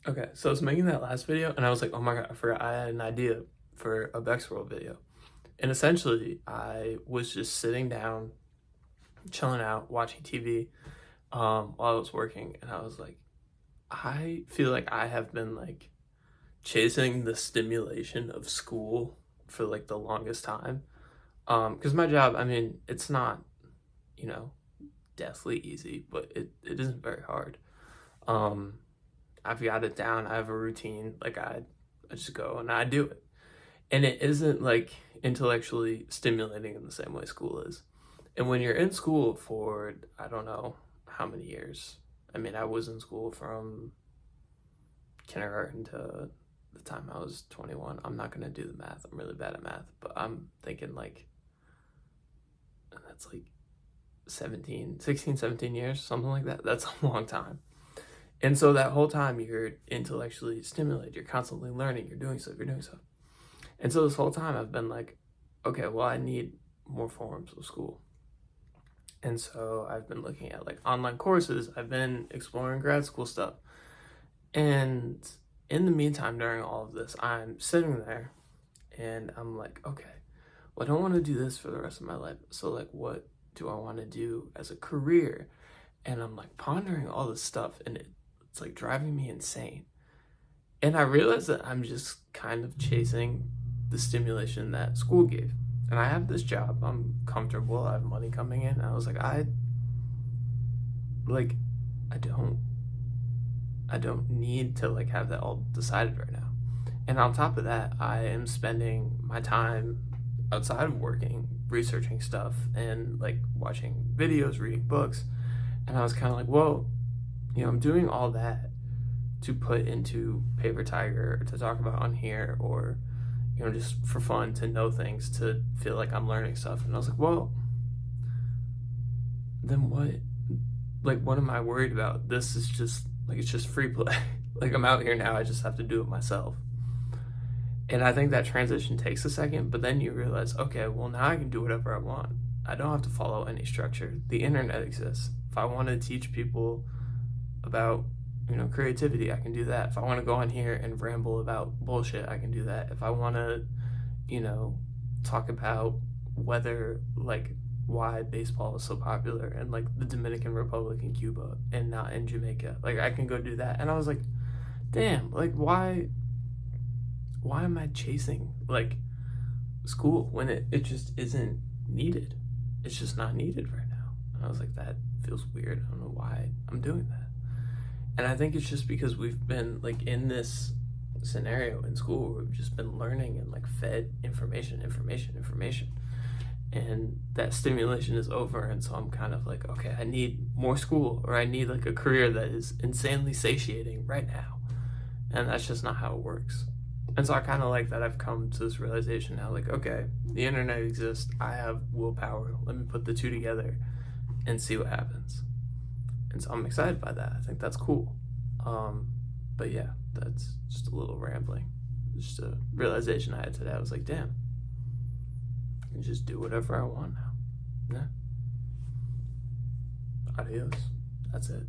Okay, so I was making that last video and I was like, oh my God, I forgot I had an idea for a Bexworld video. And essentially, I was just sitting down, chilling out, watching TV while I was working. And I was like, I feel like I have been like chasing the stimulation of school for like the longest time. Because my job, I mean, it's not, you know, deathly easy, but it isn't very hard. Um, I've got it down. I have a routine. Like I just go and I do it. And it isn't like intellectually stimulating in the same way school is. And when you're in school for, I don't know how many years. I mean, I was in school from kindergarten to the time I was 21. I'm not going to do the math. I'm really bad at math, but I'm thinking like that's like 17 years, something like that. That's a long time. And so that whole time you're intellectually stimulated, you're constantly learning, you're doing stuff, you're doing stuff. And so this whole time I've been like, okay, well, I need more forms of school. And so I've been looking at like online courses, I've been exploring grad school stuff. And in the meantime, during all of this, I'm sitting there and I'm like, okay, well, I don't want to do this for the rest of my life. So, like, what do I want to do as a career? And I'm like pondering all this stuff and it's like driving me insane. And I realized that I'm just kind of chasing the stimulation that school gave. And I have this job, I'm comfortable, I have money coming in. I was like, like, I don't I don't need to like have that all decided right now. And on top of that, I am spending my time outside of working researching stuff and like watching videos, reading books. And I was kind of like, well, I'm doing all that to put into Paper Tiger or to talk about on here or just for fun to know things, to feel like I'm learning stuff. And I was like, well, then what? Like, what am I worried about? This is just like, it's just free play. Like, I'm out here now, I just have to do it myself. And I think that transition takes a second, but then you realize, okay, well, now I can do whatever I want. I don't have to follow any structure. The internet exists. If I want to teach people about creativity, I can do that. If I want to go on here and ramble about bullshit, I can do that. If I want to talk about whether like why baseball is so popular in like the Dominican Republic and Cuba and not in Jamaica, like I can go do that. And I was like, damn, like why am I chasing like school when it just isn't needed? It's just not needed right now. And I was like, that feels weird. I don't know why I'm doing that. And I think it's just because we've been like in this scenario in school where we've just been learning and like fed information. And that stimulation is over. And so I'm kind of like, okay, I need more school, or I need like a career that is insanely satiating right now. And that's just not how it works. And so I kind of like that I've come to this realization now, like, okay, the internet exists. I have willpower. Let me put the two together and see what happens. And so I'm excited by that. I think that's cool. But yeah, that's just a little rambling. Just a realization I had today. I was like, damn, I can just do whatever I want now. Yeah. Adios. That's it.